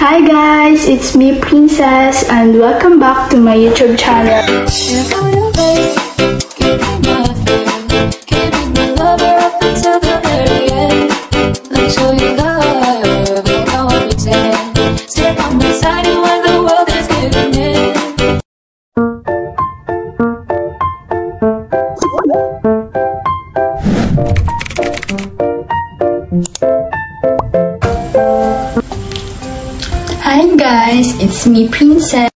Hi guys, it's me Princess and welcome back to my YouTube channel. Hi guys, it's me Princess.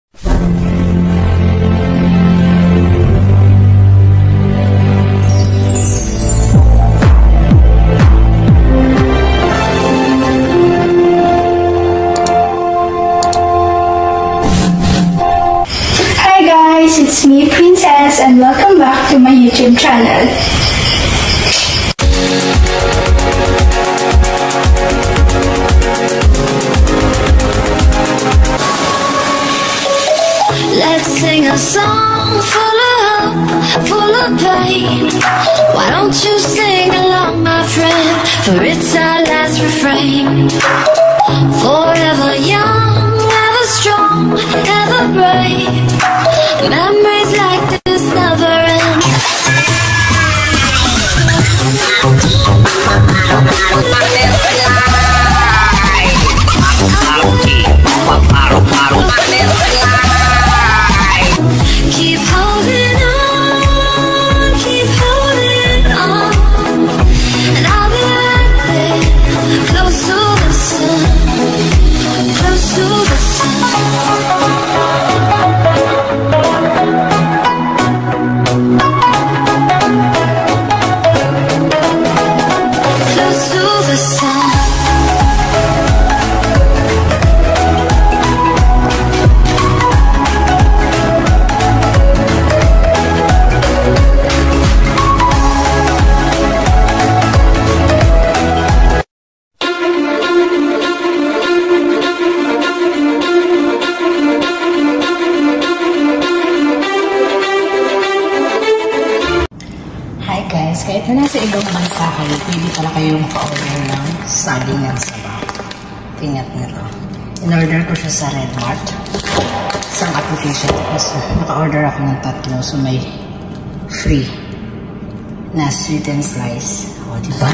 Hi guys, it's me Princess and welcome back to my YouTube channel. Let's sing a song full of hope, full of pain. Why don't you sing along, my friend? For it's our last refrain. Forever young, ever strong, ever brave. Memories like this never end. Keep holding on, keep holding on, and I'll be right there, close to the sun, close to the sun, close to the sun. Kahit na nasa ibang bansa kayo, pwede pala kayong pa-order ng saging ng sabaw. Tingnan nito. In-order ko siya sa Red Mart. Isang application. Tapos naka-order ako ng 3. So may free na sweet and slice. O, diba?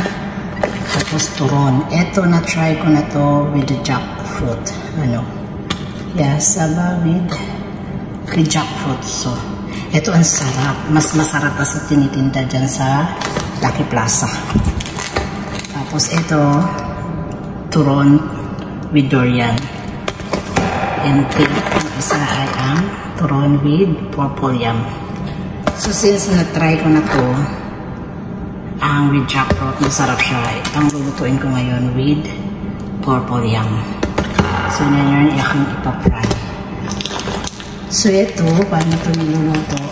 Tapos turon. Ito, na-try ko na to with the jackfruit. Ano? Yeah, sabaw with jackfruit. So, ito ang sarap. Mas masarap pa sa tinitinda dyan sa Lucky Plaza. Tapos ito, turon with durian. And pink. Ang isa ay ang turon with purple yam. So since na-try ko na to, ang with jackfruit, masarap siya. Ang lulutuin ko ngayon with purple yam. So yun yung aking ipapry. So ito, paano ito niluluto?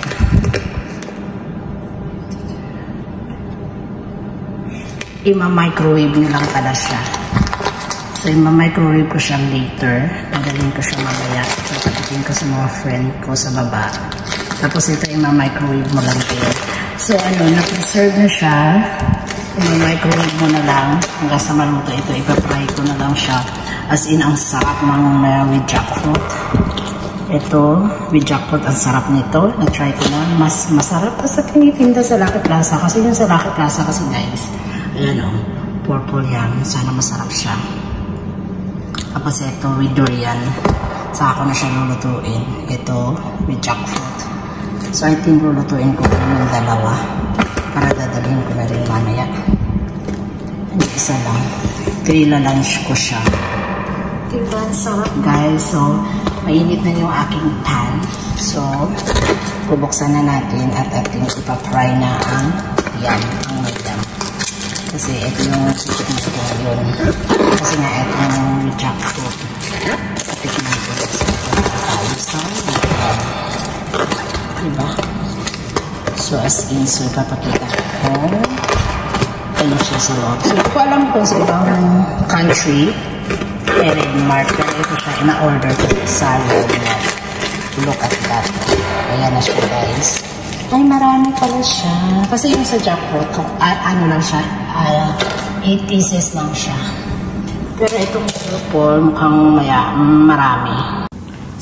Ima-microwave nyo lang pala siya. So ima-microwave ko siya later. Madalhin ko siya mamaya. Papatikin ko sa mga friend ko sa baba. Tapos ito ima-microwave mo lang kayo. So ano, na-preserve na siya. Ima-microwave mo na lang. Hanggang sa maluto ito, ipapry ko na lang siya. As in, ang sarap ng with jackfruit. Ito, with jackfruit, ang sarap nito. Na-try ko na. Mas masarap pa sa tinitinda sa Lucky Plaza. Kasi yung sa Lucky Plaza kasi guys, ayan o, purple yan. Sana masarap siya. Tapos ito, with durian. Saka ko na siya lulutuin. Ito, with jackfruit. So, I think lulutuin ko yung dalawa. Para dadalhin ko na rin mamaya. Hindi, isa lang. Grilla lunch ko siya. Diba, sarap guys. So, mainit na yung aking pan. So, bubuksan na natin at ating ipapry na ang yam, ang yam. Kasi ito yung chicken ko ngayon. Kasi nga ito yung jackfruit. Patikin natin sa diba? So, as in, so ipapakita ko ano siya sa loob. So, ko alam kung sa ibang country Red Mart, pero ito siya, ina-order ko sa Red Mart. Look at that. Ayan na siya guys. Ay, marami pala siya. Kasi yung sa jackfruit, ano lang siya, 8 pieces lang siya. Pero itong purple mukhang marami.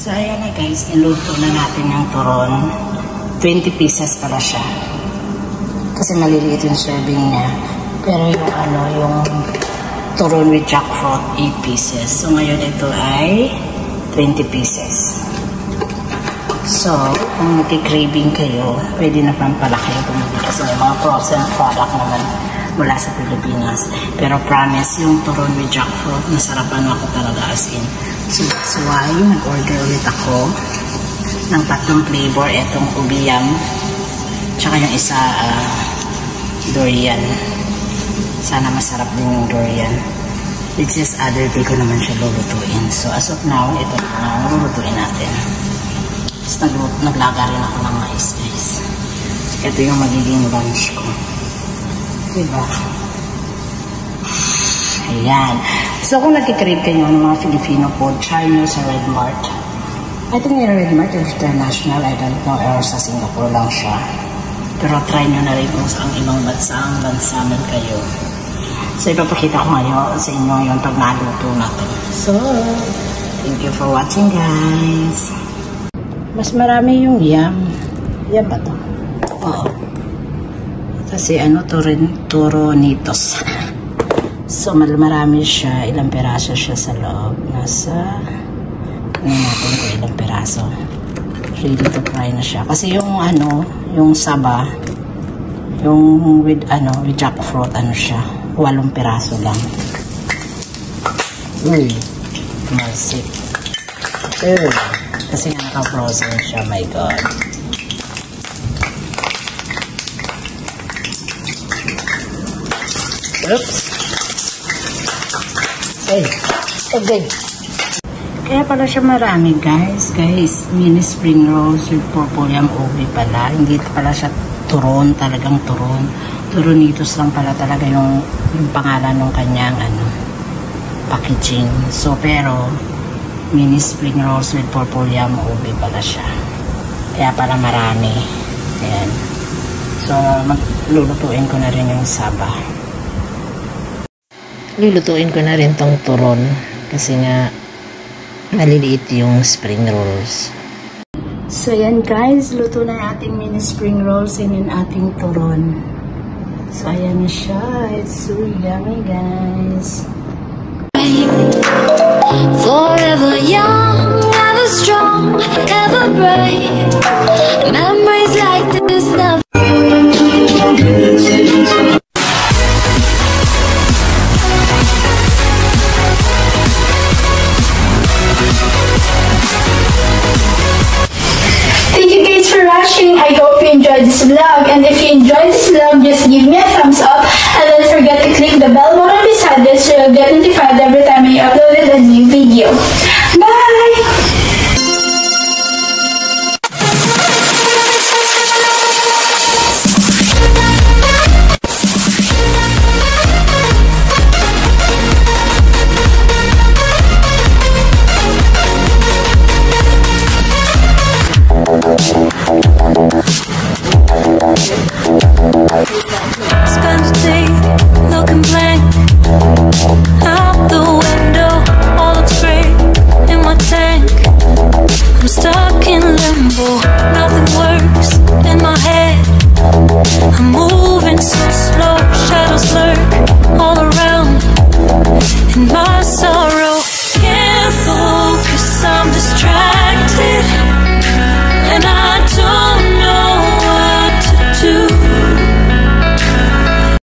So ayan na guys, niluto na natin yung turon. 20 pieces pala siya. Kasi maliliit yung serving niya. Pero yung turon with jackfruit, 8 pieces. So ngayon ito ay 20 pieces. So, kung nagki-craving kayo, pwede na pala kayo bumili kasi may mga frozen product naman mula sa Pilipinas. Pero promise, yung turon with jackfruit, nasarapan ako talaga as in. So that's why, nag-order ulit ako ng 3 flavor. Etong ubiyam, tsaka yung isa, durian. Sana masarap din yung durian. Which is other day ko naman siya lulutuin. So as of now, ito na lulutuin natin. Tapos naglaga rin ako ng mais guys. Ito yung magiging lunch ko. Diba? Ayan. So kung nagkikrave kayo ng mga Filipino food, try nyo sa Red Mart. I think yung Red Mart is international. I don't know, or sa Singapore lang siya. Pero try nyo na rin kung sa ibang bansa man kayo. So ipapakita ko ngayon sa inyo yung pag naluto natin. So, thank you for watching guys. Mas marami yung yam. Yan ba to? Oo. Kasi turonitos. So, marami siya. Ilang peraso siya sa loob. Nasa, natin ko ilang peraso. Ready to fry na siya. Kasi yung saba, yung with jackfruit, siya. 8 peraso lang. Uy. Masik. Kasi nga naka-frozen siya, my God. Oops. Okay. Kaya pala siya marami, guys. Mini spring rolls with purple yam ubi pala. Hindi pala siya turon, talagang turon. Turonitos lang pala talaga yung pangalan ng kanyang packaging. So, pero mini spring rolls with purple yam ubi pala siya. Kaya pala marami. Ayan. So, lulutuin ko na rin yung saba. Lulutuin ko na rin tong turon. Kasi nga, maliliit yung spring rolls. So, ayan guys. Luto na yung ating mini spring rolls and yung ating turon. So, ayan na siya. It's so yummy, guys. Forever young, ever strong, ever brave. Memories like this never. Thank you guys for watching. I hope you enjoyed this vlog. And if you enjoyed this vlog, just give me a thumbs up. And don't forget to click the bell button beside this so you'll get notified every time I upload a new video.